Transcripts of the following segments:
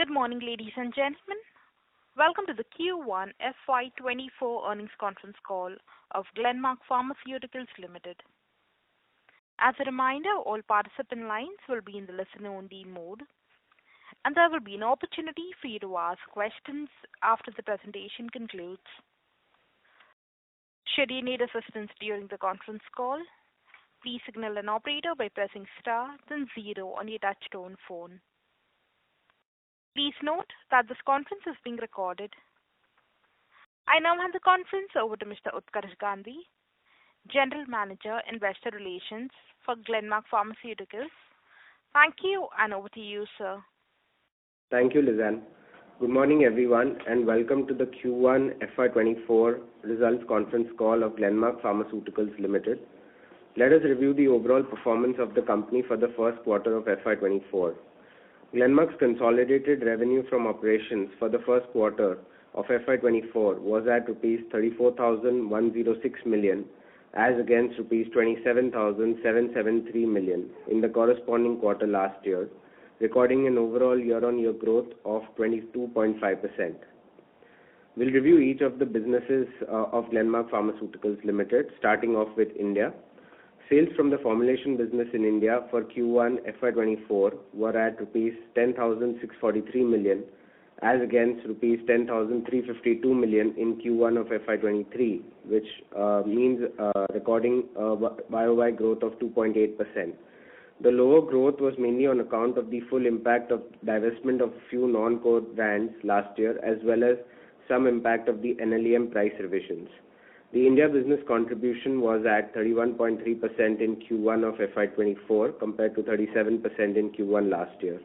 Good morning, ladies and gentlemen. Welcome to the Q1 FY24 earnings conference call of Glenmark Pharmaceuticals Limited. As a reminder, all participant lines will be in the listen-only mode, and there will be an opportunity for you to ask questions after the presentation concludes. Should you need assistance during the conference call, please signal an operator by pressing star then 0 on your touch-tone phone. Please note that this conference is being recorded. I now hand the conference over to Mr. Utkarsh Gandhi, General Manager, Investor Relations for Glenmark Pharmaceuticals. Thank you, and over to you, sir. Thank you, Lizanne. Good morning, everyone, and welcome to the Q1 FY24 results conference call of Glenmark Pharmaceuticals Limited. Let us review the overall performance of the company for the first quarter of FY24. Glenmark's consolidated revenue from operations for the first quarter of FY24 was at rupees 34,106 million as against rupees 27,773 million in the corresponding quarter last year, recording an overall year-on-year growth of 22.5%. We'll review each of the businesses of Glenmark Pharmaceuticals Limited, starting off with India. Sales from the formulation business in India for Q1 FY24 were at rupees 10,643 million as against rupees 10,352 million in Q1 of FY23, which means recording a YOY growth of 2.8%. The lower growth was mainly on account of the full impact of divestment of few non-core brands last year, as well as some impact of the NLEM price revisions. The India business contribution was at 31.3% in Q1 of FY24 compared to 37% in Q1 last year.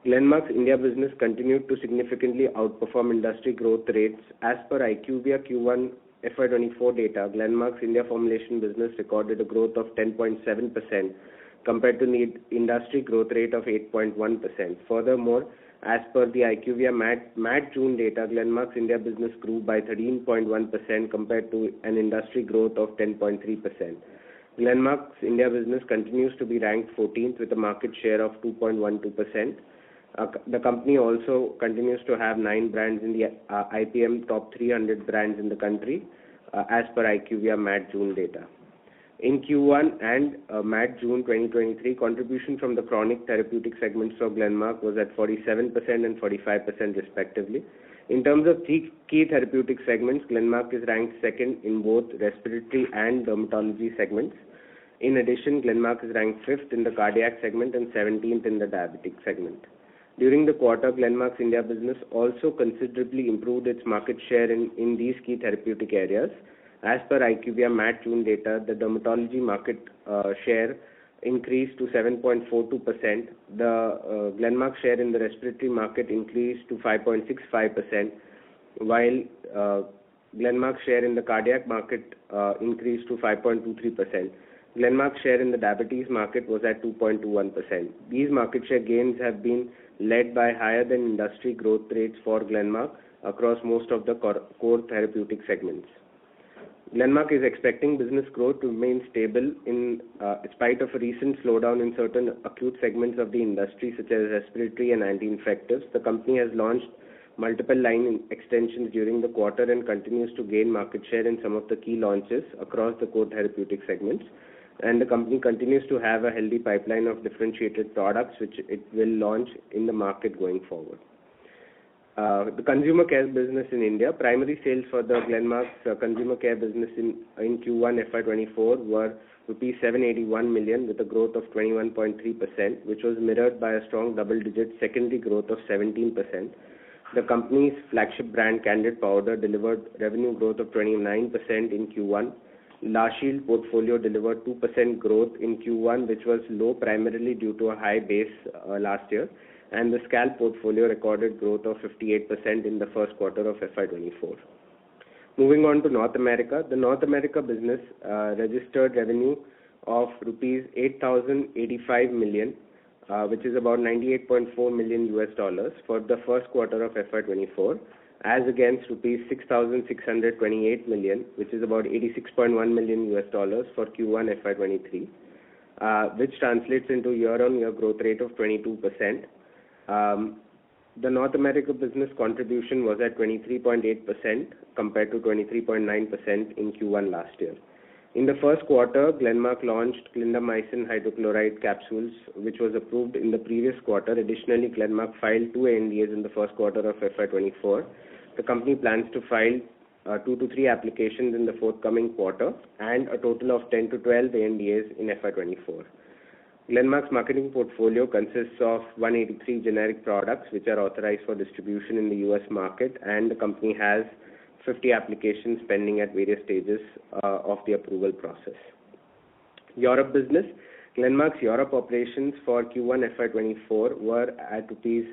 Glenmark's India business continued to significantly outperform industry growth rates. As per IQVIA Q1 FY24 data, Glenmark's India formulation business recorded a growth of 10.7% compared to the industry growth rate of 8.1%. Furthermore, as per the IQVIA June data, Glenmark's India business grew by 13.1% compared to an industry growth of 10.3%. Glenmark's India business continues to be ranked 14th with a market share of 2.12%. The company also continues to have 9 brands in the IPM top 300 brands in the country, as per IQVIA June data. In Q1 and June 2023, contribution from the chronic therapeutic segments for Glenmark was at 47% and 45% respectively. In terms of key therapeutic segments, Glenmark is ranked second in both respiratory and dermatology segments. In addition, Glenmark is ranked 5th in the cardiac segment and 17th in the diabetic segment. During the quarter, Glenmark's India business also considerably improved its market share in these key therapeutic areas. As per IQVIA June data, the dermatology market share increased to 7.42%. The Glenmark share in the respiratory market increased to 5.65%, while Glenmark's share in the cardiac market increased to 5.23%. Glenmark's share in the diabetes market was at 2.21%. These market share gains have been led by higher than industry growth rates for Glenmark across most of the core therapeutic segments. Glenmark is expecting business growth to remain stable in spite of a recent slowdown in certain acute segments of the industry, such as respiratory and anti-infectives. The company has launched multiple line extensions during the quarter and continues to gain market share in some of the key launches across the core therapeutic segments. And the company continues to have a healthy pipeline of differentiated products which it will launch in the market going forward. The consumer care business in India, primary sales for the Glenmark's consumer care business in Q1 FY24 were rupees 781 million with a growth of 21.3%, which was mirrored by a strong double-digit secondary growth of 17%. The company's flagship brand Candid Powder delivered revenue growth of 29% in Q1. La Shield portfolio delivered 2% growth in Q1, which was low primarily due to a high base last year. And the Scalp portfolio recorded growth of 58% in the first quarter of FY24. Moving on to North America, the North America business registered revenue of rupees 8,085 million, which is about $98.4 million for the first quarter of FY24, as against rupees 6,628 million, which is about $86.1 million for Q1 FY23, which translates into year-on-year growth rate of 22%. The North America business contribution was at 23.8% compared to 23.9% in Q1 last year. In the first quarter, Glenmark launched clindamycin hydrochloride capsules, which was approved in the previous quarter. Additionally, Glenmark filed 2 ANDAs in the first quarter of FY24. The company plans to file 2 to 3 applications in the forthcoming quarter and a total of 10 to 12 ANDAs in FY24. Glenmark's marketing portfolio consists of 183 generic products which are authorized for distribution in the US market, and the company has 50 applications pending at various stages of the approval process. Europe business. Glenmark's Europe operations for Q1 FY24 were at rupees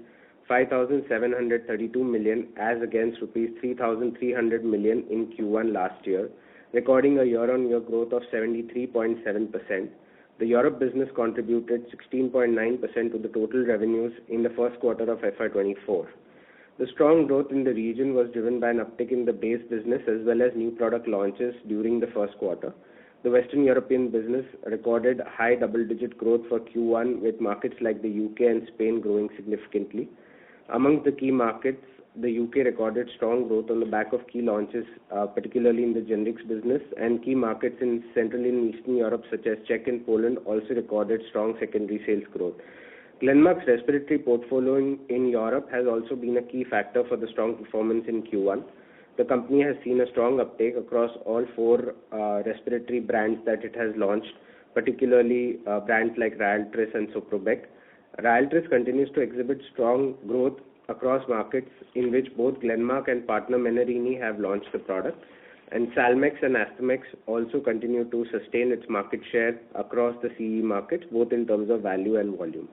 5,732 million as against rupees 3,300 million in Q1 last year, recording a year-on-year growth of 73.7%. The Europe business contributed 16.9% to the total revenues in the first quarter of FY24. The strong growth in the region was driven by an uptick in the base business as well as new product launches during the first quarter. The Western European business recorded high double-digit growth for Q1, with markets like the UK and Spain growing significantly. Among the key markets, the UK recorded strong growth on the back of key launches, particularly in the generics business, and key markets in Central and Eastern Europe such as Czech and Poland also recorded strong secondary sales growth. Glenmark's respiratory portfolio in Europe has also been a key factor for the strong performance in Q1. The company has seen a strong uptake across all 4 respiratory brands that it has launched, particularly brands like Ryaltris and Soprobec. Ryaltris continues to exhibit strong growth across markets in which both Glenmark and partner Menarini have launched the product, and Salmex and Astomex also continue to sustain its market share across the CE markets, both in terms of value and volume.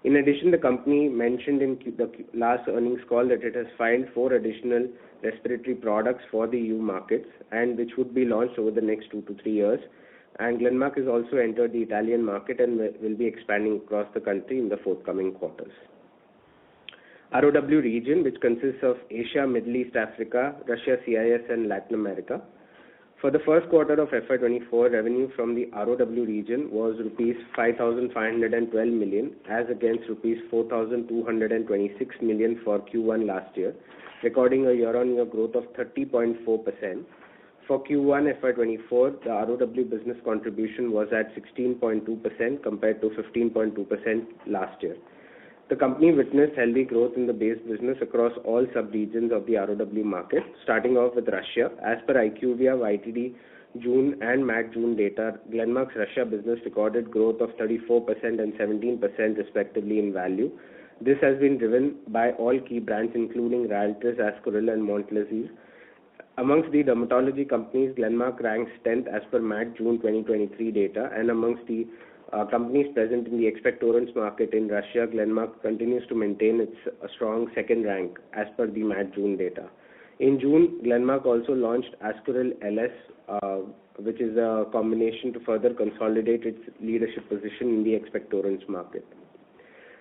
In addition, the company mentioned in the last earnings call that it has filed 4 additional respiratory products for the EU markets, and which would be launched over the next 2 to 3 years. And Glenmark has also entered the Italian market and will be expanding across the country in the forthcoming quarters. ROW region, which consists of Asia, Middle East, Africa, Russia, CIS, and Latin America. For the first quarter of FY24, revenue from the ROW region was rupees 5,512 million as against rupees 4,226 million for Q1 last year, recording a year-on-year growth of 30.4%. For Q1 FY24, the ROW business contribution was at 16.2% compared to 15.2% last year. The company witnessed healthy growth in the base business across all sub-regions of the ROW market, starting off with Russia. As per IQVIA YTD June and MAC June data, Glenmark's Russia business recorded growth of 34% and 17% respectively in value. This has been driven by all key brands including Ryaltris, Ascoril and Montelizir. Amongst the dermatology companies, Glenmark ranks 10th as per MAC June 2023 data, and amongst the companies present in the expectorants market in Russia, Glenmark continues to maintain its strong second rank as per the MAC June data. In June, Glenmark also launched Ascoril LS, which is a combination to further consolidate its leadership position in the expectorants market.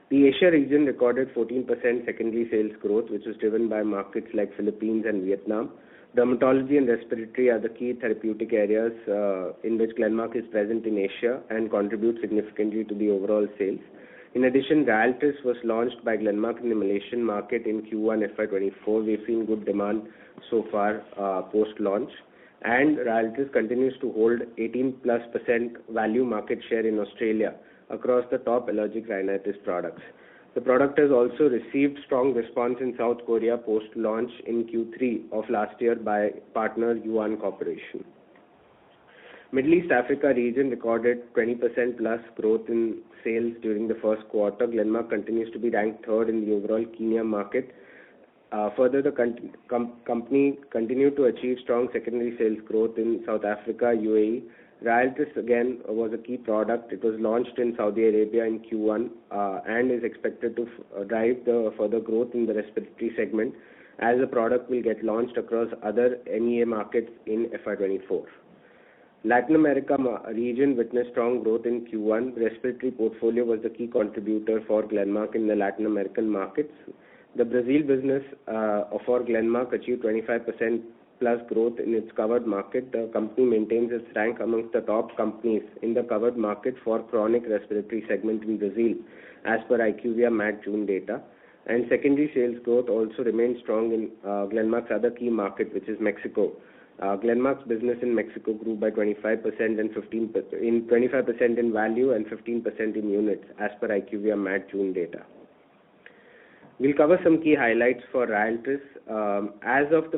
The Asia region recorded 14% secondary sales growth, which was driven by markets like Philippines and Vietnam. Dermatology and respiratory are the key therapeutic areas in which Glenmark is present in Asia and contribute significantly to the overall sales. In addition, Ryaltris was launched by Glenmark in the Malaysian market in Q1 FY24. We've seen good demand so far post-launch, and Ryaltris continues to hold 18+% value market share in Australia across the top allergic rhinitis products. The product has also received strong response in South Korea post-launch in Q3 of last year by partner Yuan Corporation. Middle East Africa region recorded 20% plus growth in sales during the first quarter. Glenmark continues to be ranked 3rd in the overall Kenya market. Further, the company continued to achieve strong secondary sales growth in South Africa, UAE. Ryaltris again was a key product. It was launched in Saudi Arabia in Q1 and is expected to drive the further growth in the respiratory segment, as the product will get launched across other MEA markets in FY24. Latin America region witnessed strong growth in Q1. The respiratory portfolio was the key contributor for Glenmark in the Latin American markets. The Brazil business for Glenmark achieved 25% plus growth in its covered market. The company maintains its rank amongst the top companies in the covered market for chronic respiratory segment in Brazil, as per IQVIA MAC June data. and secondary sales growth also remained strong in Glenmark's other key market, which is Mexico. Glenmark's business in Mexico grew by 25% and 25% in value and 15% in units, as per IQVIA June data. We'll cover some key highlights for Ryaltris. As of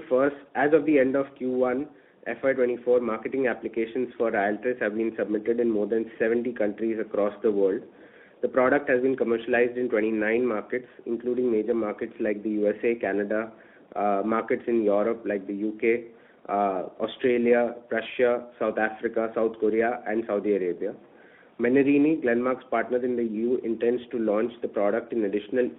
the end of Q1 FY24, marketing applications for Ryaltris have been submitted in more than 70 countries across the world. The product has been commercialized in 29 markets, including major markets like the USA, Canada, markets in Europe like the UK, Australia, Russia, South Africa, South Korea, and Saudi Arabia. Menarini, Glenmark's partner in the EU, intends to launch the product in additional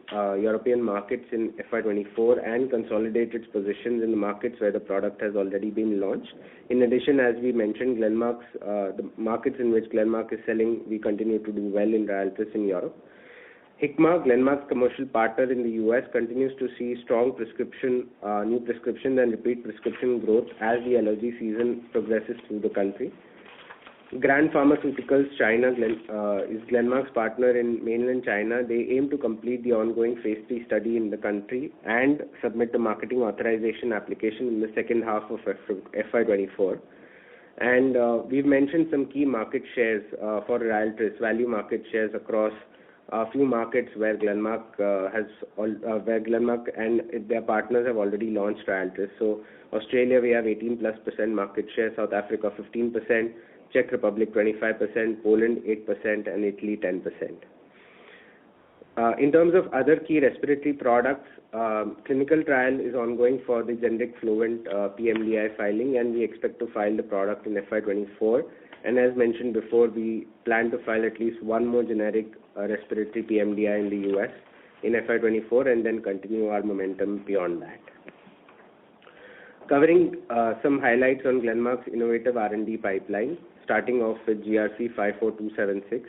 European markets in FY24 and consolidate its positions in the markets where the product has already been launched. In addition, as we mentioned, the markets in which Glenmark is selling, we continue to do well in Ryaltris in Europe. Hikma, Glenmark's commercial partner in the US, continues to see strong new prescription and repeat prescription growth as the allergy season progresses through the country. Grand Pharmaceuticals China is Glenmark's partner in mainland China. They aim to complete the ongoing phase 3 study in the country and submit the marketing authorization application in the second half of FY24. And we've mentioned some key market shares for Ryaltris, value market shares across a few markets where Glenmark and their partners have already launched Ryaltris. So Australia, we have 18+% market share, South Africa 15%, Czech Republic 25%, Poland 8%, and Italy 10%. In terms of other key respiratory products, clinical trial is ongoing for the generic Flovent PMDI filing, and we expect to file the product in FY24. And as mentioned before, we plan to file at least one more generic respiratory PMDI in the US in FY24 and then continue our momentum beyond that. Covering some highlights on Glenmark's innovative R&D pipeline, starting off with GRC 54276.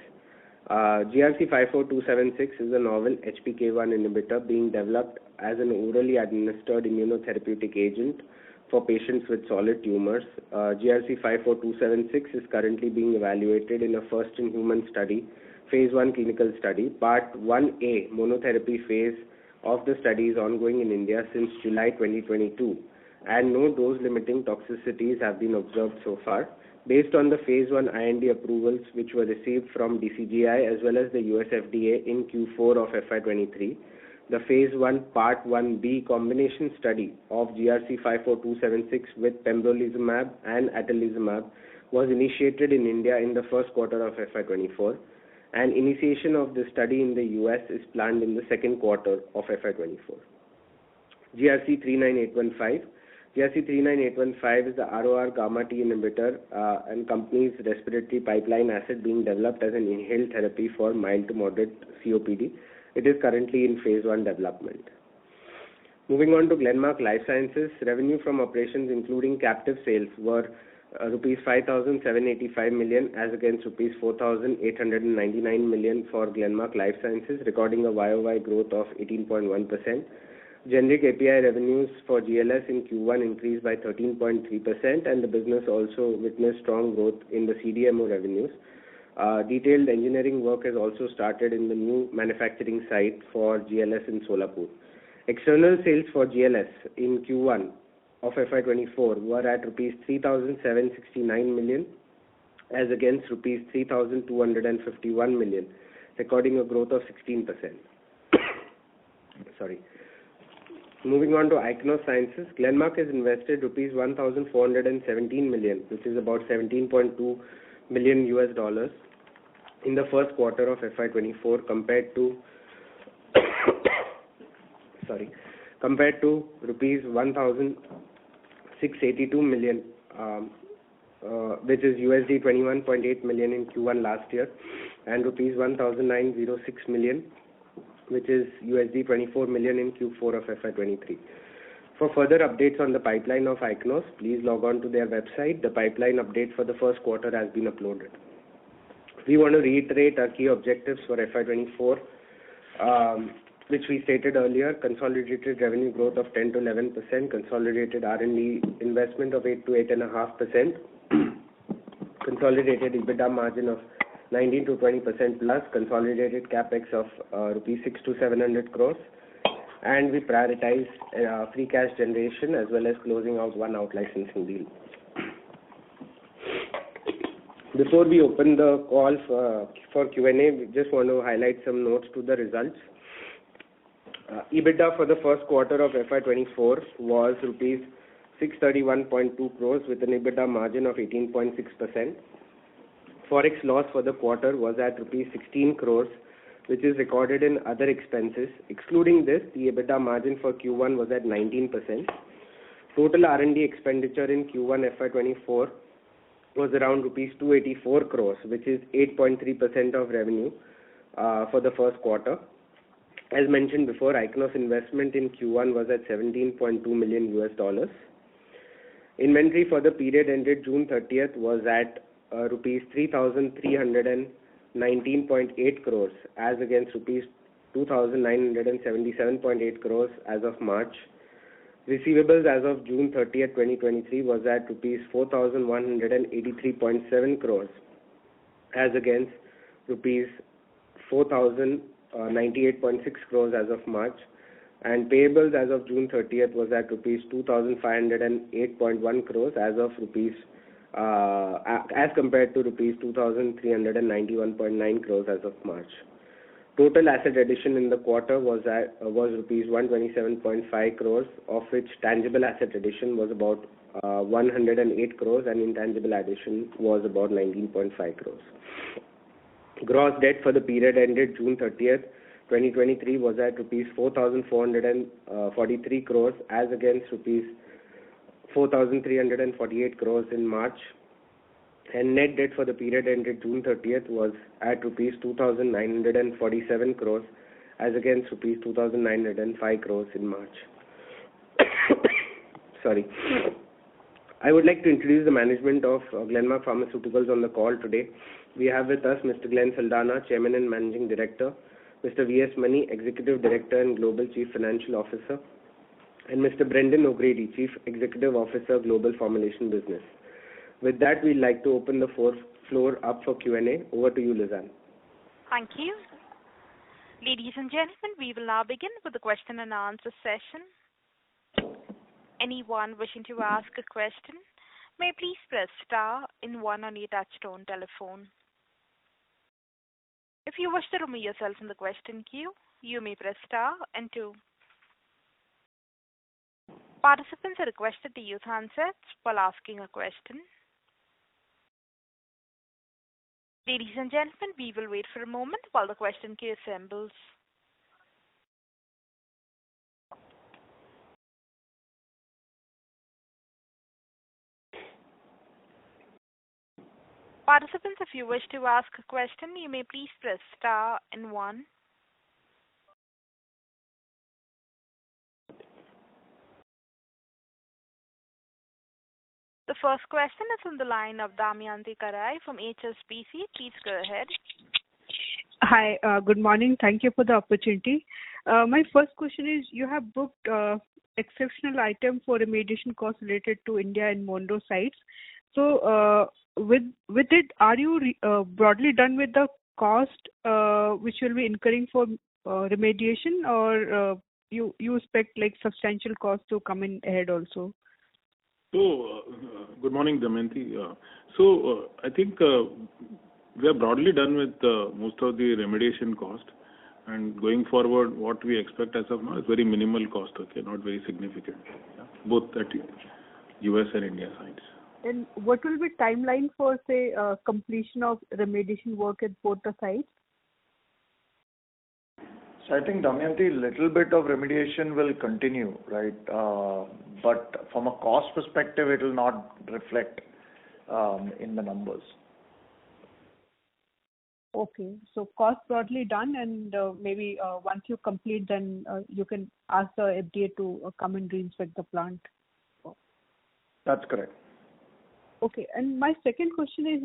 GRC 54276 is a novel HPK1 inhibitor being developed as an orally administered immunotherapeutic agent for patients with solid tumors. GRC 54276 is currently being evaluated in a first-in-human study, phase 1 clinical study. Part 1A monotherapy phase of the study is ongoing in India since July 2022, and no dose-limiting toxicities have been observed so far. Based on the phase 1 IND approvals which were received from DCGI as well as the US FDA in Q4 of FY23, the phase 1 part 1B combination study of GRC 54276 with pembrolizumab and atezolizumab was initiated in India in the first quarter of FY24, and initiation of the study in the US is planned in the second quarter of FY24. GRC 39815. GRC 39815 is the ROR gamma T inhibitor and company's respiratory pipeline asset being developed as an inhaled therapy for mild to moderate COPD. It is currently in phase 1 development. Moving on to Glenmark Life Sciences, revenue from operations including captive sales were rupees 5,785 million as against rupees 4,899 million for Glenmark Life Sciences, recording a YOY growth of 18.1%. Generic API revenues for GLS in Q1 increased by 13.3%, and the business also witnessed strong growth in the CDMO revenues. Detailed engineering work has also started in the new manufacturing site for GLS in Solapur. External sales for GLS in Q1 of FY24 were at rupees 3,769 million as against rupees 3,251 million, recording a growth of 16%. Sorry. Moving on to Ichnos Sciences, Glenmark has invested rupees 1,417 million, which is about $17.2 million US, in the first quarter of FY24 compared to rupees 1,682 million, which is USD 21.8 million in Q1 last year, and rupees 1,906 million, which is USD 24 million in Q4 of FY23. For further updates on the pipeline of Ichnos, please log on to their website. The pipeline update for the first quarter has been uploaded. We want to reiterate our key objectives for FY24, which we stated earlier: consolidated revenue growth of 10 to 11%, consolidated R&D investment of 8 to 8.5%, consolidated EBITDA margin of 19 to 20% plus, consolidated capex of rupees 6 to 700 crores, and we prioritize free cash generation as well as closing out one out-licensing deal. Before we open the call for Q&A, we just want to highlight some notes to the results. EBITDA for the first quarter of FY24 was rupees 631.2 crores with an EBITDA margin of 18.6%. Forex loss for the quarter was at rupees 16 crores, which is recorded in other expenses. Excluding this, the EBITDA margin for Q1 was at 19%. Total R&D expenditure in Q1 FY24 was around rupees 284 crores, which is 8.3% of revenue for the first quarter. As mentioned before, Ichnos investment in Q1 was at $17.2 million. Inventory for the period ended June 30th was at rupees 3,319.8 crores as against rupees 2,977.8 crores as of March. Receivables as of June 30th, 2023 was at rupees 4,183.7 crores as against rupees 4,098.6 crores as of March, and payables as of June 30th was at rupees 2,508.1 crores as compared to rupees 2,391.9 crores as of March. Total asset addition in the quarter was rupees 127.5 crores, of which tangible asset addition was about 108 crores and intangible addition was about 19.5 crores. Gross debt for the period ended June 30th, 2023 was at rupees 4,443 crores as against rupees 4,348 crores in March. And net debt for the period ended June 30th was at rupees 2,947 crores as against rupees 2,905 crores in March. Sorry. I would like to introduce the management of Glenmark Pharmaceuticals on the call today. We have with us Mr. Glenn Saldanha, Chairman and Managing Director, Mr. V.S. Mani, Executive Director and Global Chief Financial Officer, and Mr. Brendan O'Grady, Chief Executive Officer, Global Formulation Business. With that, we'd like to open the floor up for Q&A. Over to you, Lizanne. Thank you. Ladies and gentlemen, we will now begin with the question and answer session. Anyone wishing to ask a question may please press star and 1 on your touchtone telephone. If you wish to remove yourself from the question queue, you may press star and 2. Participants are requested to use handsets while asking a question. Ladies and gentlemen, we will wait for a moment while the question queue assembles. Participants, if you wish to ask a question, you may please press star and 1. The first question is on the line of Damayanti Kerai from HSBC. Please go ahead. Hi, good morning. Thank you for the opportunity. My first question is, you have booked exceptional item for remediation costs related to India and Monroe sites. So, with it, are you broadly done with the cost which will be incurring for remediation, or you expect like substantial costs to come in ahead also? So, good morning, Damayanti. I think we are broadly done with most of the remediation cost, and going forward, what we expect as of now is very minimal cost, okay, not very significant, both at US and India sides. And what will be timeline for, say, completion of remediation work at both the sites? So I think, Damayanti, little bit of remediation will continue, right? But from a cost perspective, it will not reflect in the numbers. Okay, so cost broadly done, and maybe once you complete, then you can ask the FDA to come and reinspect the plant. That's correct. Okay, and my second question is,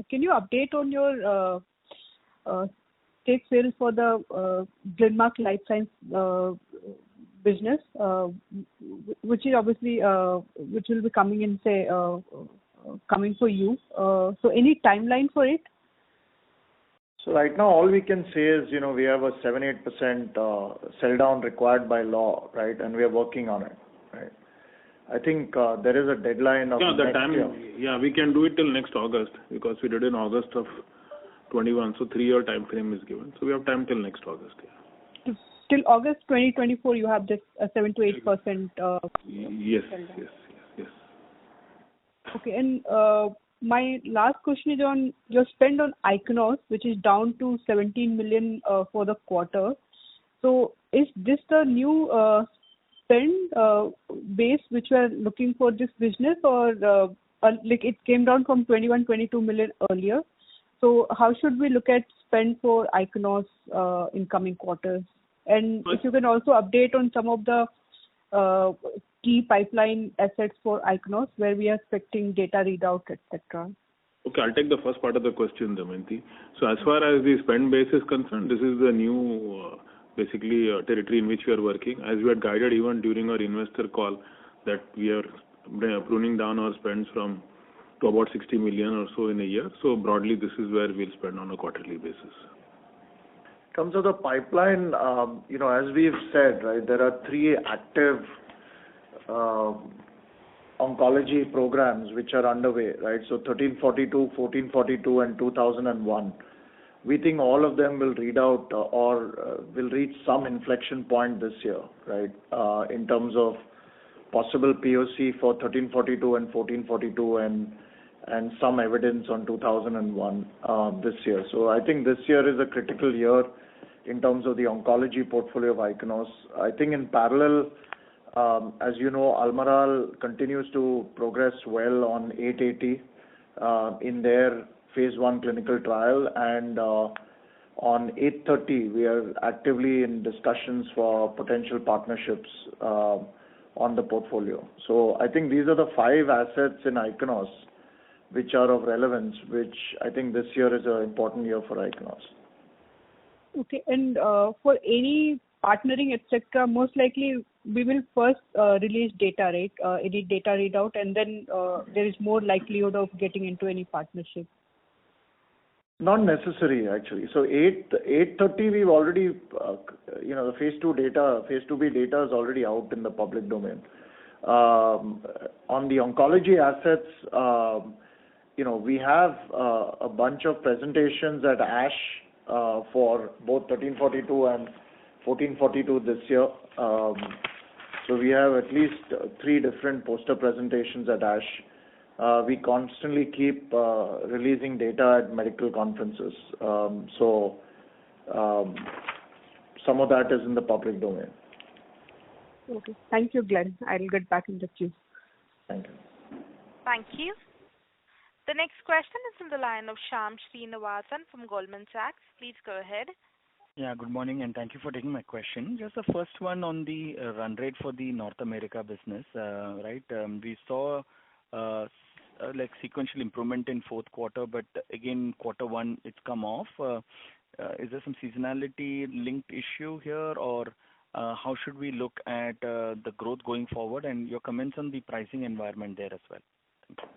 can you update on your stake sale for the Glenmark Life Science business, which is obviously which will be coming in, say, coming for you. So any timeline for it? So right now, all we can say is, we have a 7-8% sell down required by law, right? And we are working on it, right? I think there is a deadline of next year. Yeah, we can do it till next August because we did in August of 21. So 3-year time frame is given. So we have time till next August. Yeah. Till August 2024, you have this 7 to 8%. Yes. Okay, and my last question is on your spend on Iconos, which is down to 17 million for the quarter. So is this the new spend base which we are looking for this business, or like it came down from 21-22 million earlier? So how should we look at spend for Iconos in coming quarters? And if you can also update on some of the key pipeline assets for Iconos where we are expecting data readout, etc. Okay, I'll take the first part of the question, Damayanti. So as far as the spend base is concerned, this is the new territory in which we are working. As we had guided even during our investor call that we are pruning down our spends to about 60 million or so in a year. So broadly, this is where we'll spend on a quarterly basis. In terms of the pipeline, as we've said, right, there are 3 active oncology programs which are underway, right? So 1342, 1442, and 2001. We think all of them will read out or will reach some inflection point this year, right? In terms of possible POC for 1342 and 1442 and some evidence on 2001 this year. So I think this year is a critical year in terms of the oncology portfolio of Iconos. I think in parallel, as you know, Almirall continues to progress well on 880 in their phase 1 clinical trial, and on 830 we are actively in discussions for potential partnerships on the portfolio. So I think these are the 5 assets in Iconos which are of relevance, which I think this year is an important year for Iconos. Okay, and for any partnering, etc., most likely we will first release data, right? Any data readout, and then there is more likelihood of getting into any partnership. Not necessary, actually. So 830, we've already, the phase 2 data, phase 2B data is already out in the public domain. On the oncology assets, we have a bunch of presentations at ASH for both 1342 and 1442 this year. So we have at least 3 different poster presentations at ASH. We constantly keep releasing data at medical conferences. So some of that is in the public domain. Okay. Thank you, Glenn. I'll get back in the queue. Thank you. Thank you. The next question is from the line of Shyam Srinivasan from Goldman Sachs. Please go ahead. Yeah, good morning, and thank you for taking my question. Just the first one on the run rate for the North America business, right? We saw sequential improvement in fourth quarter, but again, quarter one, it's come off. Is there some seasonality linked issue here, or how should we look at the growth going forward, and your comments on the pricing environment there as well? Thank you.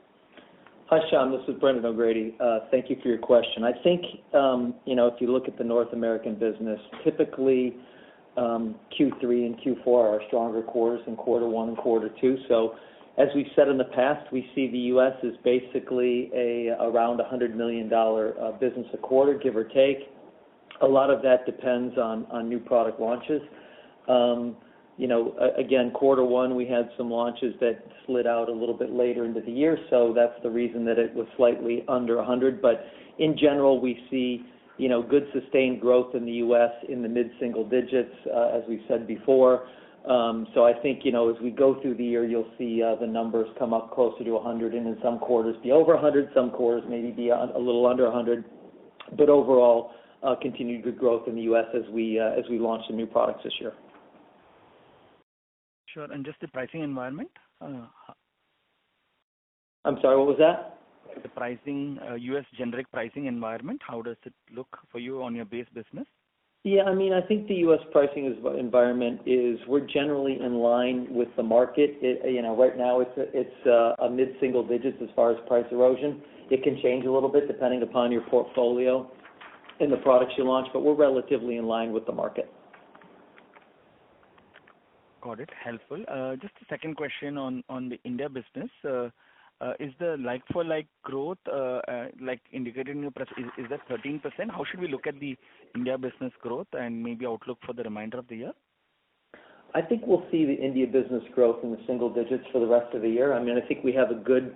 Hi, Shyam. This is Brendan O'Grady. Thank you for your question. I think, if you look at the North American business, typically Q3 and Q4 are stronger quarters than quarter one and quarter two. So as we've said in the past, we see the U.S. as basically around $100 million business a quarter, give or take. A lot of that depends on new product launches. Again, quarter one, we had some launches that slid out a little bit later into the year, so that's the reason that it was slightly under 100. But in general, we see, good sustained growth in the U.S. in the mid-single digits, as we said before. So I think, as we go through the year, you'll see the numbers come up closer to 100, and in some quarters be over 100, some quarters maybe be a little under 100. But overall, continued good growth in the U.S. as we launch some new products this year. Sure. And just the pricing environment? I'm sorry, what was that? The pricing, U.S. generic pricing environment, how does it look for you on your base business? Yeah, I think the U.S. pricing environment we're generally in line with the market. Right now it's a mid-single digits as far as price erosion. It can change a little bit depending upon your portfolio. in the products you launch, but we're relatively in line with the market. Got it. Helpful. Just a second question on the India business. Is the like-for-like growth, like indicated in your press, is that 13%? How should we look at the India business growth and maybe outlook for the remainder of the year? I think we'll see the India business growth in the single digits for the rest of the year. I mean, I think we have a good,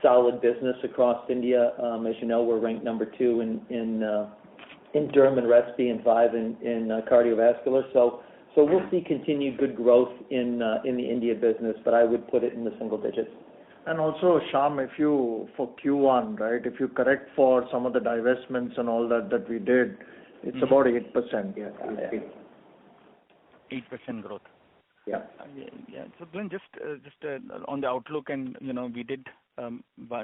solid business across India. As you know, we're ranked number 2 in derm and respi and 5 in cardiovascular. So we'll see continued good growth in the India business, but I would put it in the single digits. And also, Shyam, if you, for Q1, right, if you correct for some of the divestments and all that we did, it's about 8%. Yeah. 8% growth. Yeah. Yeah. So Glenn, just on the outlook, and we did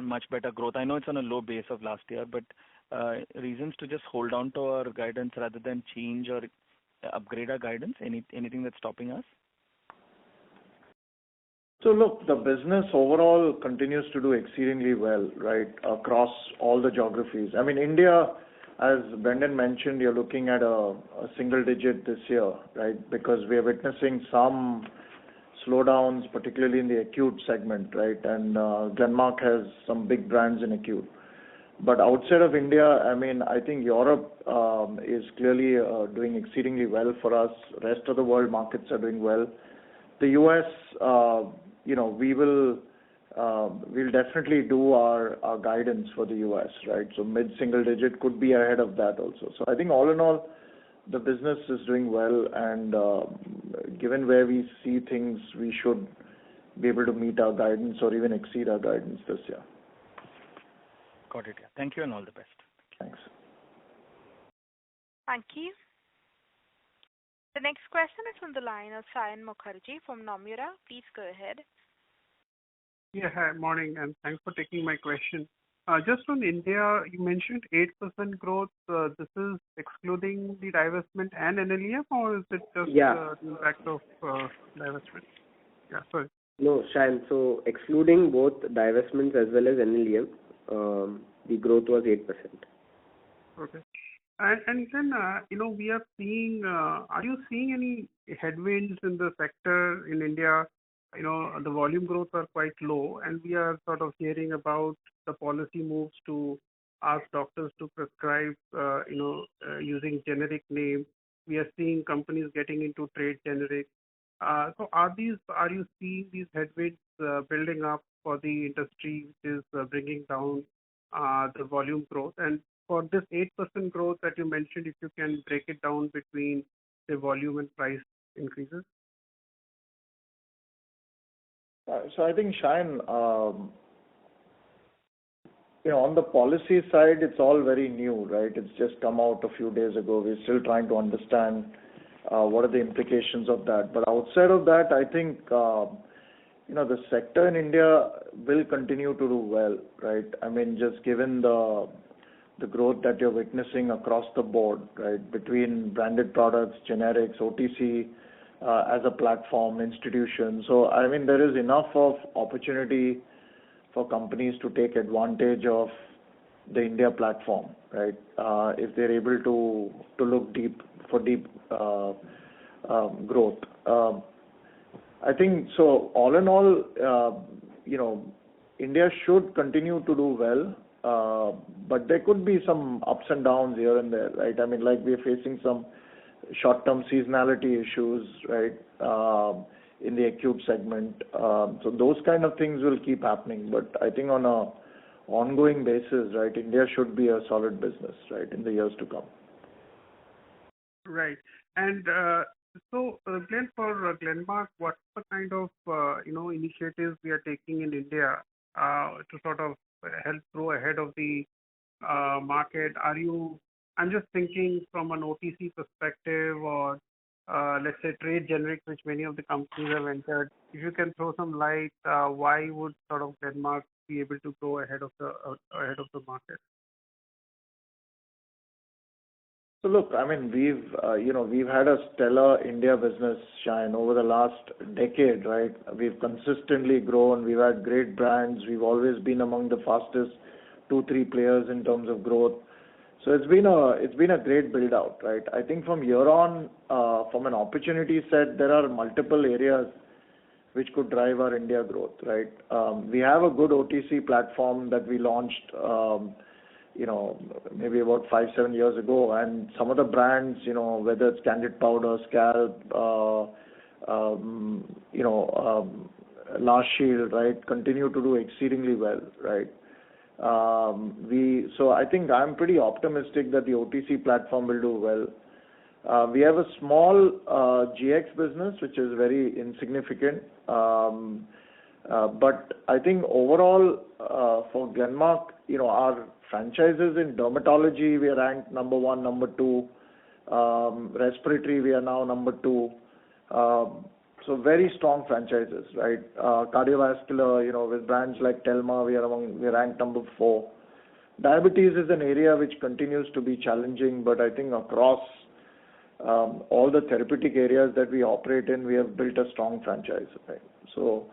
much better growth. I know it's on a low base of last year, but reasons to just hold on to our guidance rather than change or upgrade our guidance? Anything that's stopping us? So look, the business overall continues to do exceedingly well, right, across all the geographies. I mean, India, as Brendan mentioned, you're looking at a single digit this year, right, because we are witnessing some slowdowns, particularly in the acute segment, right, and Glenmark has some big brands in acute. But outside of India, I mean, I think Europe is clearly doing exceedingly well for us. Rest of the world markets are doing well. The US, we'll definitely do our guidance for the US, right? So mid-single digit could be ahead of that also. So I think all in all, the business is doing well, and given where we see things, we should be able to meet our guidance or even exceed our guidance this year. Got it. Thank you and all the best. Thanks. Thank you. The next question is from the line of Saion Mukherjee from Nomura. Please go ahead. Yeah, hi, morning, and thanks for taking my question. Just on India, you mentioned 8% growth. This is excluding the divestment and NLEM, or is it just the impact of divestment? Yeah, sorry. No, Saion, so excluding both divestments as well as NLEM, the growth was 8%. Okay. And then, we are seeing, are you seeing any headwinds in the sector in India? The volume growth are quite low, and we are sort of hearing about the policy moves to ask doctors to prescribe, using generic names. We are seeing companies getting into trade generic. So are you seeing these headwinds building up for the industry, which is bringing down the volume growth? And for this 8% growth that you mentioned, if you can break it down between the volume and price increases? So I think, Shyam, on the policy side, it's all very new, right? It's just come out a few days ago. We're still trying to understand what are the implications of that. But outside of that, I think, the sector in India will continue to do well, right? I mean, just given the growth that you're witnessing across the board, right, between branded products, generics, OTC, as a platform, institution. So, I mean, there is enough of opportunity for companies to take advantage of the India platform, right, if they're able to look deep growth. I think, so all in all, India should continue to do well, but there could be some ups and downs here and there, right? I mean, like we're facing some short-term seasonality issues, right, in the acute segment. So those kind of things will keep happening. But I think on a ongoing basis, right, India should be a solid business, right, in the years to come. Right. And so, Glenn, for Glenmark, what's the kind of, initiatives we are taking in India to sort of help grow ahead of the market? I'm just thinking from an OTC perspective or, let's say, trade generics, which many of the companies have entered. If you can throw some light, why would sort of Glenmark be able to go ahead of the market? So look, I mean, we've had a stellar India business, Shine, over the last decade, right? We've consistently grown. We've had great brands. We've always been among the fastest 2-3 players in terms of growth. So it's been a great build out, right? I think from here on, from an opportunity set, there are multiple areas which could drive our India growth, right? We have a good OTC platform that we launched, maybe about 5-7 years ago, and some of the brands, whether it's Candid Powder, Scalp, Last Shield, right, continue to do exceedingly well, right? So I think I'm pretty optimistic that the OTC platform will do well. We have a small GX business which is very insignificant, but I think overall for Glenmark, our franchises in dermatology, we are ranked number 1, number 2. Respiratory, we are now number 2. So very strong franchises, right? Cardiovascular, with brands like Telma, we are ranked number 4. Diabetes is an area which continues to be challenging, but I think across all the therapeutic areas that we operate in, we have built a strong franchise, right? So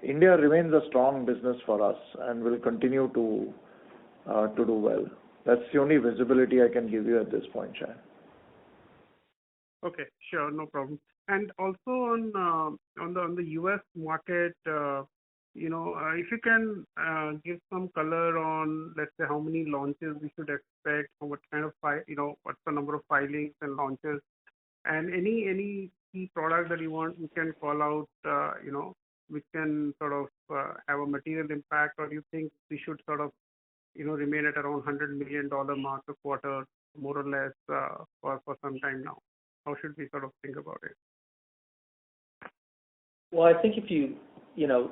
India remains a strong business for us and will continue to do well. That's the only visibility I can give you at this point, Shah. Okay, sure, no problem. And also on the U.S. market, if you can give some color on, let's say, how many launches we should expect, or what kind of what's the number of filings and launches, and any key product that you can call out, which can sort of have a material impact, or do you think we should sort of remain at around $100 million mark a quarter, more or less, for some time now? How should we sort of think about it? Well, I think if you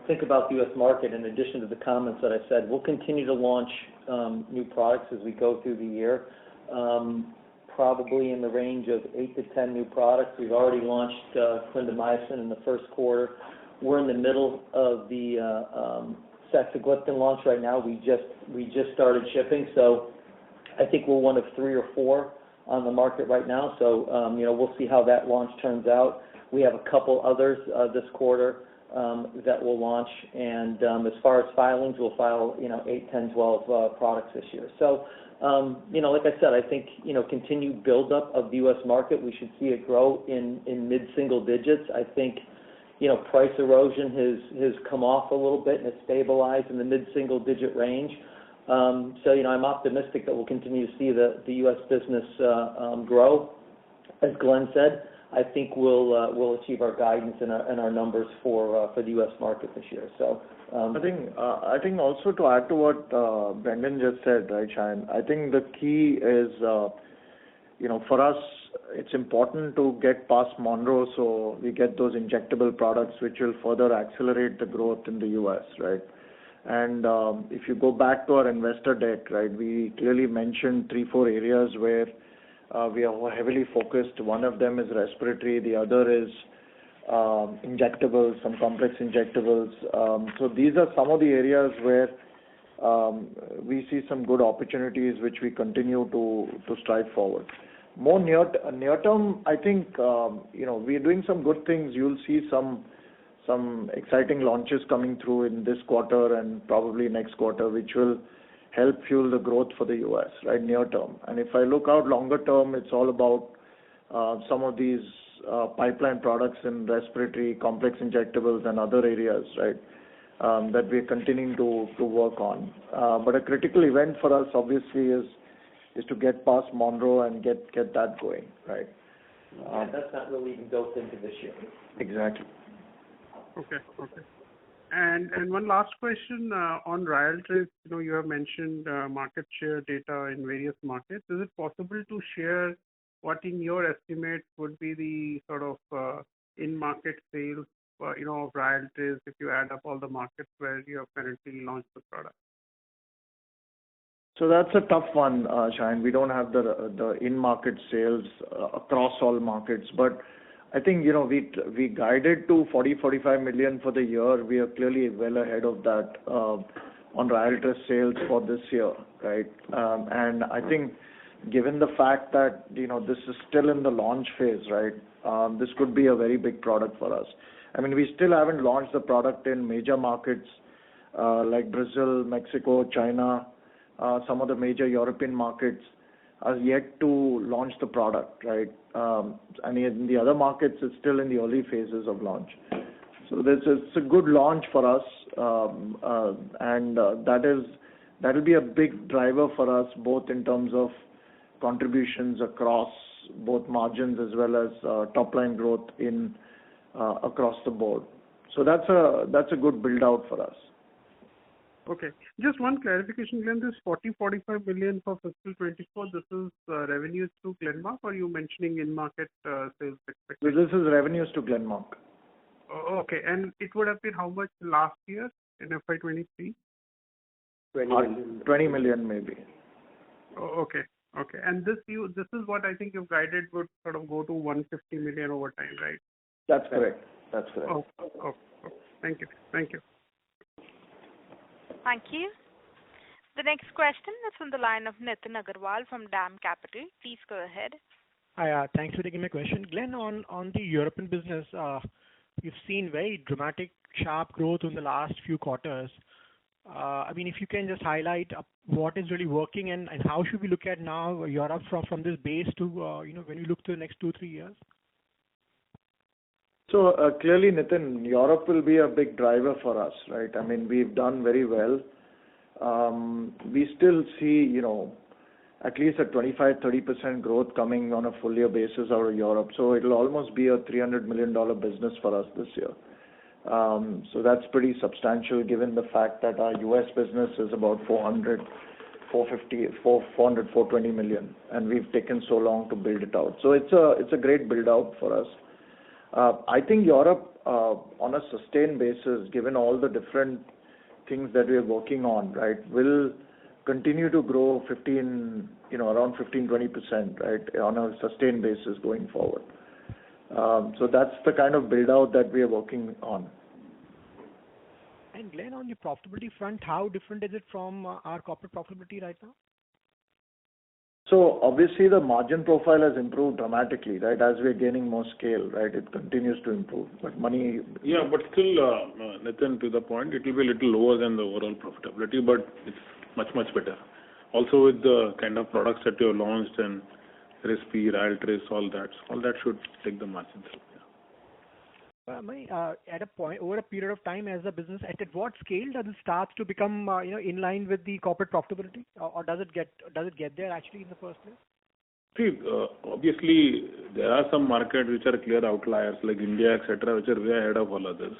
think about the U.S. market, in addition to the comments that I said, we'll continue to launch new products as we go through the year, probably in the range of 8 to 10 new products. We've already launched clindamycin in the first quarter. We're in the middle of the saxagliptin launch right now. We just started shipping, so I think we're one of 3 or 4 on the market right now. So we'll see how that launch turns out. We have a couple others this quarter that will launch, and as far as filings, we'll file 8, 10, 12 products this year. So like I said, I think continued buildup of the U.S. market. We should see it grow in mid-single digits. I think price erosion has come off a little bit and it's stabilized in the mid-single digit range. So I'm optimistic that we'll continue to see the U.S. business grow. As Glenn said, I think we'll achieve our guidance and our numbers for the U.S. market this year. So I think also to add to what Brendan just said, right, Shayan, I think the key is for us it's important to get past Monroe, so we get those injectable products which will further accelerate the growth in the U.S., right? And if you go back to our investor deck, right, we clearly mentioned 3-4 areas where we are heavily focused. One of them is respiratory, the other is injectables, some complex injectables. So these are some of the areas where we see some good opportunities which we continue to strive forward. More near term, I think we are doing some good things. You'll see some exciting launches coming through in this quarter and probably next quarter, which will help fuel the growth for the U.S., right, near term. And if I look out longer term, it's all about some of these pipeline products in respiratory, complex injectables and other areas, right, that we're continuing to work on. But a critical event for us obviously is to get past Monroe and get that going, right? That's not really even built into this year. Exactly. Okay. And one last question on Ryaltris. You have mentioned market share data in various markets. Is it possible to share what, in your estimate, would be the sort of in-market sales, of Ryaltris if you add up all the markets where you have currently launched the product? So that's a tough one, Shayan. We don't have the in-market sales across all markets, but I think we guided to 40-45 million for the year. We are clearly well ahead of that on Ryaltris sales for this year, right? And I think given the fact that this is still in the launch phase, right, this could be a very big product for us. I mean, we still haven't launched the product in major markets like Brazil, Mexico, China. some of the major European markets are yet to launch the product, right? And in the other markets, it's still in the early phases of launch. So it's a good launch for us, and that'll be a big driver for us, both in terms of contributions across both margins as well as top line growth in across the board. So that's a good build out for us. Okay. Just one clarification, Glenn. This 40-45 million for fiscal 24, this is revenues to Glenmark, or you mentioning in-market sales expected? This is revenues to Glenmark. Oh, okay. And it would have been how much last year in FY23? 20 million maybe. Oh, okay. Okay. And this is what I think you've guided would sort of go to 150 million over time, right? That's correct. That's correct. Oh. Thank you. Thank you. Thank you. The next question is from the line of Nitin Agarwal from DAM Capital. Please go ahead. Hi, thanks for taking my question. Glenn, on the European business, you've seen very dramatic, sharp growth in the last few quarters. I mean, if you can just highlight what is really working and how should we look at now Europe from this base to, when you look to the next 2-3 years? So clearly, Nitin, Europe will be a big driver for us, right? I mean, we've done very well. We still see, at least a 25-30% growth coming on a full year basis out of Europe. So it'll almost be a $300 million business for us this year. So that's pretty substantial given the fact that our US business is about 420 million, and we've taken so long to build it out. So it's a great build out for us. I think Europe, on a sustained basis, given all the different things that we are working on, right, will continue to grow around 15-20%, right, on a sustained basis going forward. So that's the kind of build out that we are working on. And Glenn, on the profitability front, how different is it from our corporate profitability right now? So obviously the margin profile has improved dramatically, right? As we're gaining more scale, right? It continues to improve. But money... Yeah, but still, Nitin, to the point, it will be a little lower than the overall profitability, but it's much, much better. Also with the kind of products that you have launched and Respi, Ryaltris, all that should take the margins up. At a point, over a period of time as a business, at what scale does it start to become, in line with the corporate profitability, or does it get there actually in the first place? See, obviously there are some markets which are clear outliers like India, etc., which are way ahead of all others.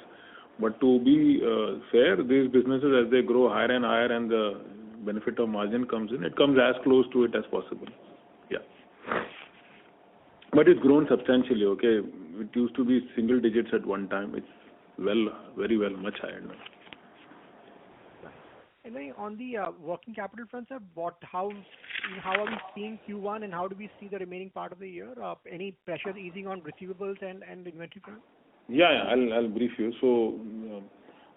But to be fair, these businesses as they grow higher and higher and the benefit of margin comes in, it comes as close to it as possible. Yeah. But it's grown substantially, okay? It used to be single digits at one time. It's very well, much higher now. And then on the working capital front, sir, how are we seeing Q1 and how do we see the remaining part of the year? Any pressure easing on receivables and inventory front? Yeah, I'll brief you. So,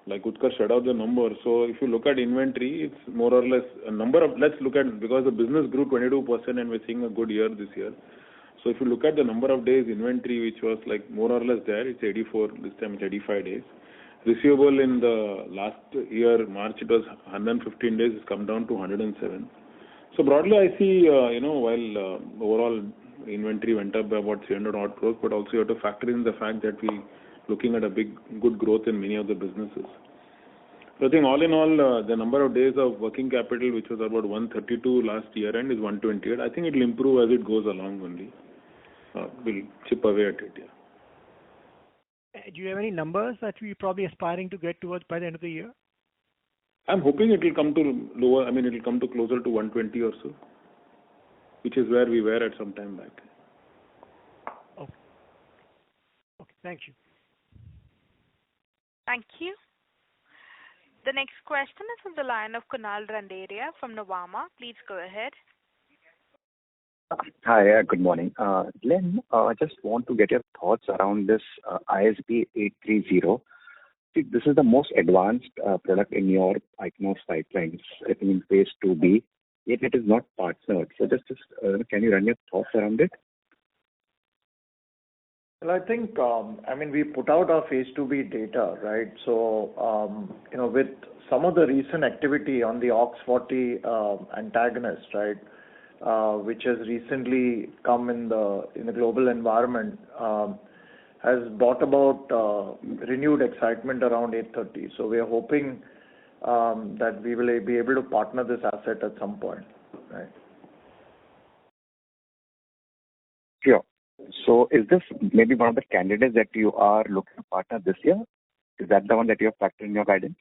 like Utkarsh said out the number. So if you look at inventory, it's more or less let's look at, because the business grew 22% and we're seeing a good year this year. So if you look at the number of days inventory, which was like more or less there, it's 84, this time it's 85 days. Receivable in the last year, March, it was 115 days, it's come down to 107. So broadly, I see, while overall inventory went up by about 300 odd crores, but also you have to factor in the fact that we looking at a good growth in many of the businesses. So I think all in all, the number of days of working capital, which was about 132 last year end, is 128. I think it will improve as it goes along only. We'll chip away at it, yeah. Do you have any numbers that we're probably aspiring to get towards by the end of the year? I'm hoping it will come to lower, it will come to closer to 120 or so, which is where we were at some time back. Okay, thank you. Thank you. The next question is from the line of Kunal Randeria from Nuvama. Please go ahead. Hi, good morning. Glenn, I just want to get your thoughts around this ISB 830. See, this is the most advanced product in your Ichnos pipelines, I think in phase 2B, yet it is not partnered. So just can you run your thoughts around it? Well, I think, we put out our phase 2b data, right? So, with some of the recent activity on the OX40 antagonist, right, which has recently come in the global environment, has brought about renewed excitement around 830. So we are hoping that we will be able to partner this asset at some point, right? Sure. So is this maybe one of the candidates that you are looking to partner this year? Is that the one that you have factored in your guidance?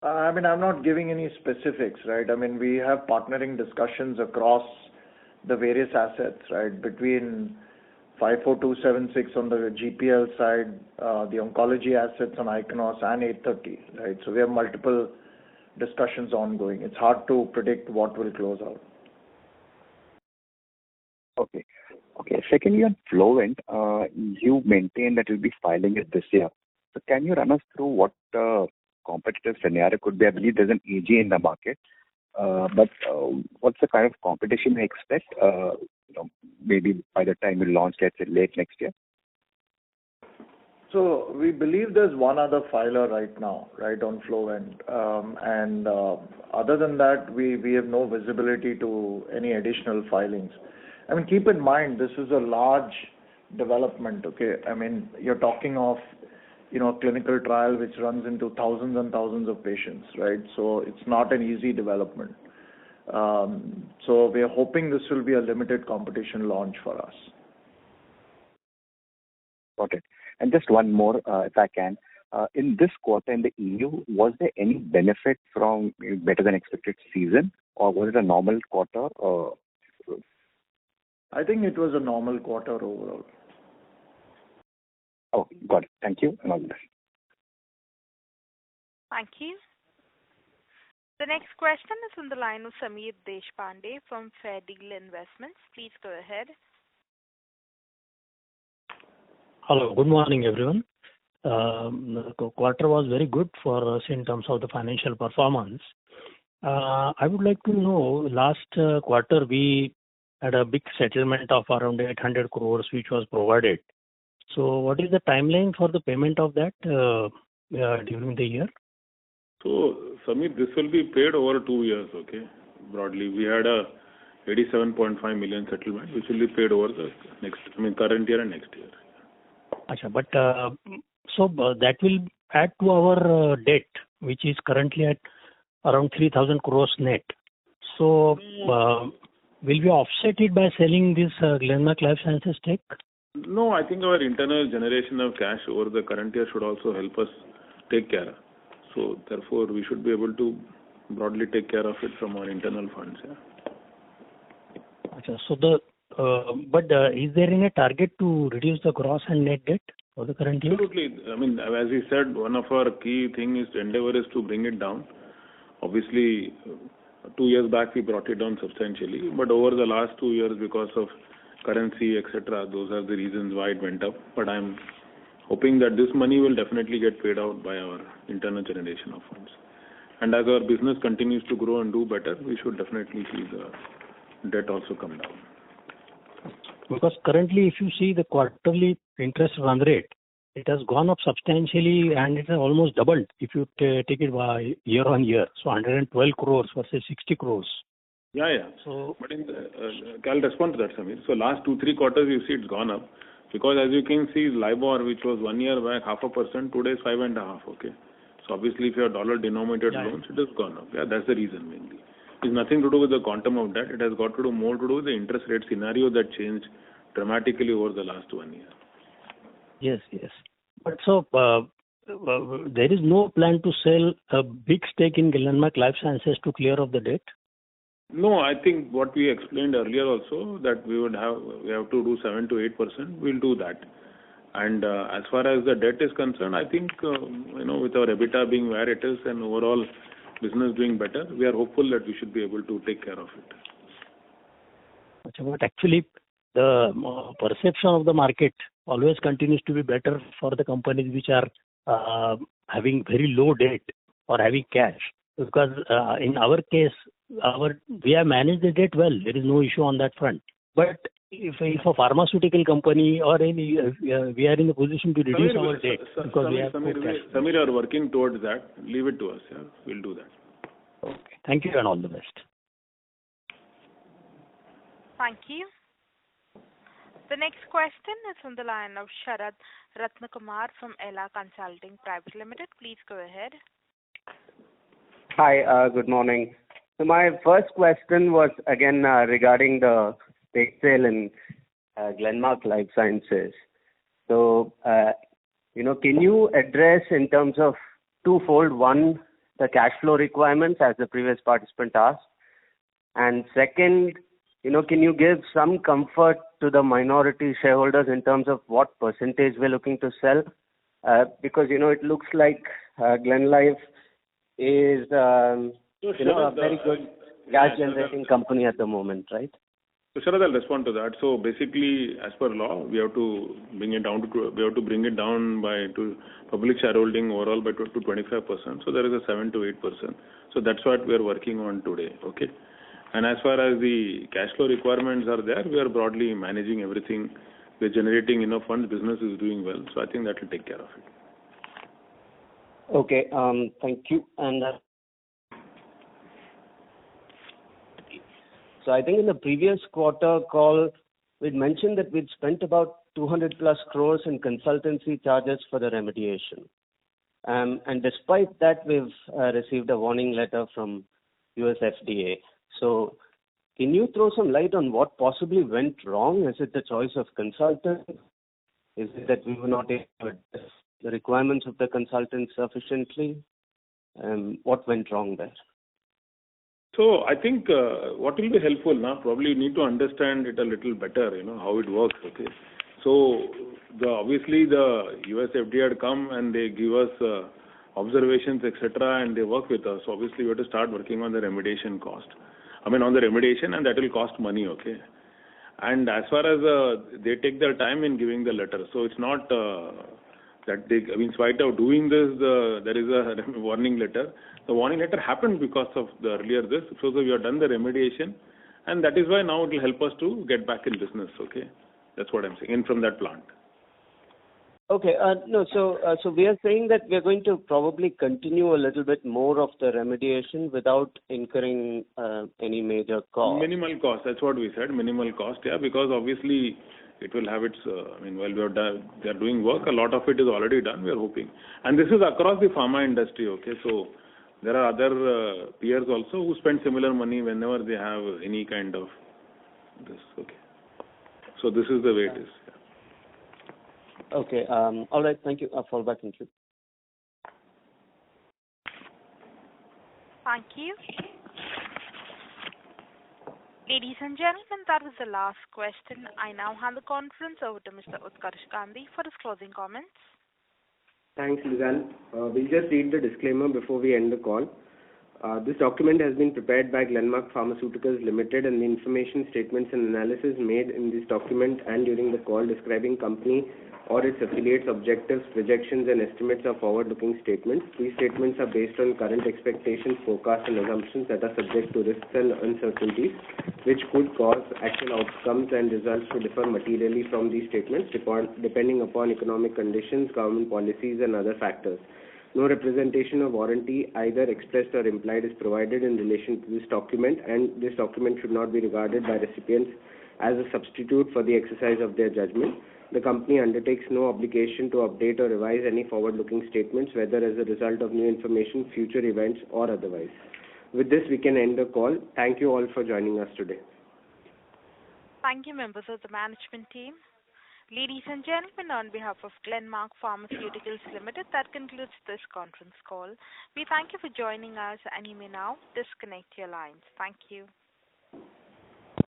I'm not giving any specifics, right? We have partnering discussions across the various assets, right? Between 54276 on the GPL side, the oncology assets on Iconos and 830, right? So we have multiple discussions ongoing. It's hard to predict what will close out. Okay. Secondly, on Flovent, you maintain that you'll be filing it this year. So can you run us through what the competitive scenario could be? I believe there's an AG in the market, but what's the kind of competition you expect? Maybe by the time you launch, let's say late next year. So we believe there's one other filer right now, right, on Flovent, and other than that, we have no visibility to any additional filings. Keep in mind, this is a large development, okay? You're talking of, a clinical trial which runs into thousands and thousands of patients, right? So it's not an easy development. So we are hoping this will be a limited competition launch for us. Got it. And just one more, if I can. In this quarter in the EU, was there any benefit from better than expected season, or was it a normal quarter? I think it was a normal quarter overall. Oh, got it. Thank you, and all the best. Thank you. The next question is on the line of Sameer Deshpande from Fair Deal Investments. Please go ahead. Hello, good morning, everyone. The quarter was very good for us in terms of the financial performance. I would like to know, last quarter we had a big settlement of around 800 crores which was provided. So what is the timeline for the payment of that during the year? So, Sameer, this will be paid over 2 years, okay? Broadly, we had a 87.5 million settlement, which will be paid over the current year and next year. Achha, but so that will add to our debt, which is currently at around 3,000 crores net. So will we offset it by selling this Glenmark Life Sciences stake? No, I think our internal generation of cash over the current year should also help us take care. So therefore, we should be able to broadly take care of it from our internal funds. Yeah. Achha, so but is there any target to reduce the gross and net debt for the current year? Absolutely. As we said, one of our key endeavor is to bring it down. Obviously, 2 years back we brought it down substantially, but over the last 2 years, because of currency, etc., those are the reasons why it went up. But I'm hoping that this money will definitely get paid out by our internal generation of funds. And as our business continues to grow and do better, we should definitely see the debt also come down. Because currently, if you see the quarterly interest run rate, it has gone up substantially and it has almost doubled if you take it by year on year. So 112 crores versus 60 crores. Yeah. So, but I'll respond to that, Sameer. So last 2-3 quarters, you see it's gone up. Because as you can see, LIBOR, which was 1 year back 0.5%, today is 5.5%. Okay. So obviously, if you have dollar-denominated loans, it has gone up. Yeah, that's the reason mainly. It's nothing to do with the quantum of debt. It has got to do more to do with the interest rate scenario that changed dramatically over the last 1 year. Yes. But so there is no plan to sell a big stake in Glenmark Life Sciences to clear off the debt? No, I think what we explained earlier also, that we have to do 7 to 8%. We'll do that. And as far as the debt is concerned, I think with our EBITDA being where it is and overall business doing better, we are hopeful that we should be able to take care of it. But actually, the perception of the market always continues to be better for the companies which are having very low debt or having cash. Because in our case, we have managed the debt well. There is no issue on that front. But if a pharmaceutical company or any, we are in a position to reduce our debt because we have good cash. Samir are working towards that. Leave it to us. Yeah, we'll do that. Okay. Thank you and all the best. Thank you. The next question is from the line of Sharad Ratnakumar from Ella Consulting Private Limited. Please go ahead. Hi, good morning. So my first question was again regarding the stake sale in Glenmark Life Sciences. So, can you address in terms of twofold? One, the cash flow requirements as the previous participant asked. And second, can you give some comfort to the minority shareholders in terms of what percentage we're looking to sell? Because, it looks like Glenlife is, a very good cash generating company at the moment, right? So, Sharad, I'll respond to that. So, basically, as per law, we have to bring it down to public shareholding overall to 25%. So, there is a 7 to 8%. So, that's what we are working on today. Okay. And as far as the cash flow requirements are there, we are broadly managing everything. We're generating enough funds. Business is doing well. So, I think that will take care of it. Okay. Thank you. And so I think in the previous quarter call, we'd mentioned that we'd spent about 200 plus crores in consultancy charges for the remediation. And despite that, we've received a warning letter from US FDA. So can you throw some light on what possibly went wrong? Is it the choice of consultant? Is it that we were not able to address the requirements of the consultant sufficiently? What went wrong there? So I think what will be helpful now, probably you need to understand it a little better, how it works, okay? So obviously the US FDA had come and they give us observations, etc., and they work with us. Obviously we have to start working on the remediation cost. On the remediation, and that will cost money, okay? And as far as they take their time in giving the letter, so it's not that they, in spite of doing this, there is a warning letter. The warning letter happened because of the earlier this. So we have done the remediation, and that is why now it will help us to get back in business, okay? That's what I'm saying, in from that plant. Okay. So we are saying that we are going to probably continue a little bit more of the remediation without incurring any major cost. Minimal cost, that's what we said, minimal cost, yeah, because obviously it will have its, while they are doing work, a lot of it is already done, we are hoping. And this is across the pharma industry, okay, so there are other peers also who spend similar money whenever they have any kind of this, okay. So this is the way it is. Yeah. Okay. All right. Thank you. I'll fall back in queue. Thank you. Ladies and gentlemen, that was the last question. I now hand the conference over to Mr. Utkarsh Gandhi for his closing comments. Thanks, Lizanne. We'll just read the disclaimer before we end the call. This document has been prepared by Glenmark Pharmaceuticals Limited, and the information, statements and analysis made in this document and during the call describing company or its affiliates' objectives, projections and estimates are forward-looking statements. These statements are based on current expectations, forecasts and assumptions that are subject to risks and uncertainties, which could cause actual outcomes and results to differ materially from these statements depending upon economic conditions, government policies and other factors. No representation or warranty, either expressed or implied, is provided in relation to this document, and this document should not be regarded by recipients as a substitute for the exercise of their judgment. The company undertakes no obligation to update or revise any forward-looking statements, whether as a result of new information, future events, or otherwise. With this, we can end the call. Thank you all for joining us today. Thank you, members of the management team. Ladies and gentlemen, on behalf of Glenmark Pharmaceuticals Limited, that concludes this conference call. We thank you for joining us, and you may now disconnect your lines. Thank you.